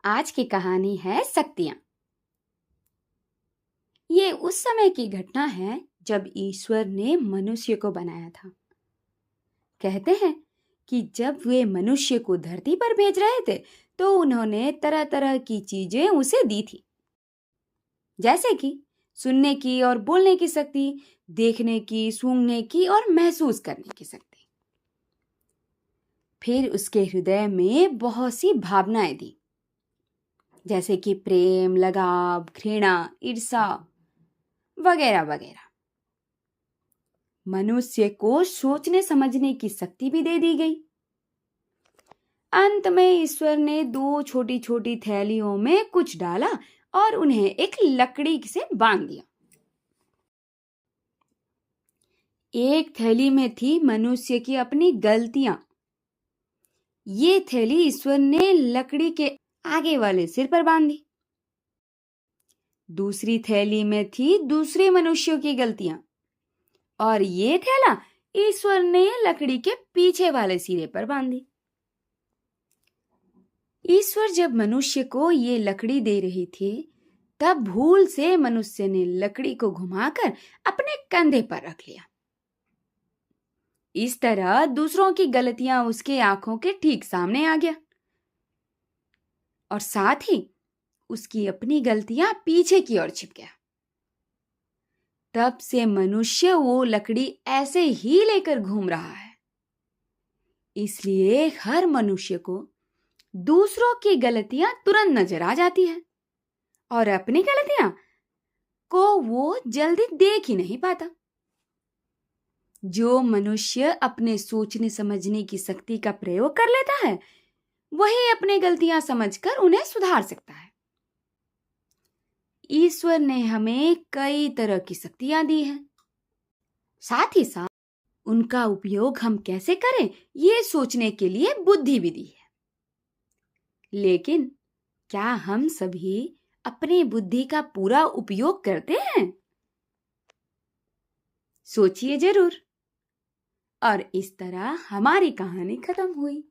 आज की कहानी है शक्तियां। ये उस समय की घटना है जब ईश्वर ने मनुष्य को बनाया था। कहते हैं कि जब वे मनुष्य को धरती पर भेज रहे थे तो उन्होंने तरह तरह की चीजें उसे दी थी, जैसे कि सुनने की और बोलने की शक्ति, देखने की, सूंघने की और महसूस करने की शक्ति। फिर उसके हृदय में बहुत सी भावनाएं दी, जैसे कि प्रेम, लगाव, घृणा, ईर्ष्या वगैरह वगैरह। मनुष्य को सोचने समझने की शक्ति भी दे दी गई। अंत में ईश्वर ने 2 छोटी छोटी थैलियों में कुछ डाला और उन्हें एक लकड़ी से बांध दिया। एक थैली में थी मनुष्य की अपनी गलतियां। ये थैली ईश्वर ने लकड़ी के आगे वाले सिर पर बांधी। दूसरी थैली में थी दूसरे मनुष्यों की गलतियां और ये थैला ईश्वर ने लकड़ी के पीछे वाले सिरे पर बांधी। ईश्वर जब मनुष्य को ये लकड़ी दे रही थी तब भूल से मनुष्य ने लकड़ी को घुमाकर अपने कंधे पर रख लिया। इस तरह दूसरों की गलतियां उसके आंखों के ठीक सामने आ गया और साथ ही उसकी अपनी गलतियां पीछे की ओर छिप गया। तब से मनुष्य वो लकड़ी ऐसे ही लेकर घूम रहा है। इसलिए हर मनुष्य को दूसरों की गलतियां तुरंत नजर आ जाती है और अपनी गलतियां को वो जल्दी देख ही नहीं पाता। जो मनुष्य अपने सोचने समझने की शक्ति का प्रयोग कर लेता है वही अपनी गलतियां समझकर उन्हें सुधार सकता है। ईश्वर ने हमें कई तरह की शक्तियां दी हैं। साथ ही साथ उनका उपयोग हम कैसे करें ये सोचने के लिए बुद्धि भी दी है। लेकिन क्या हम सभी अपनी बुद्धि का पूरा उपयोग करते हैं? सोचिए जरूर। और इस तरह हमारी कहानी खत्म हुई।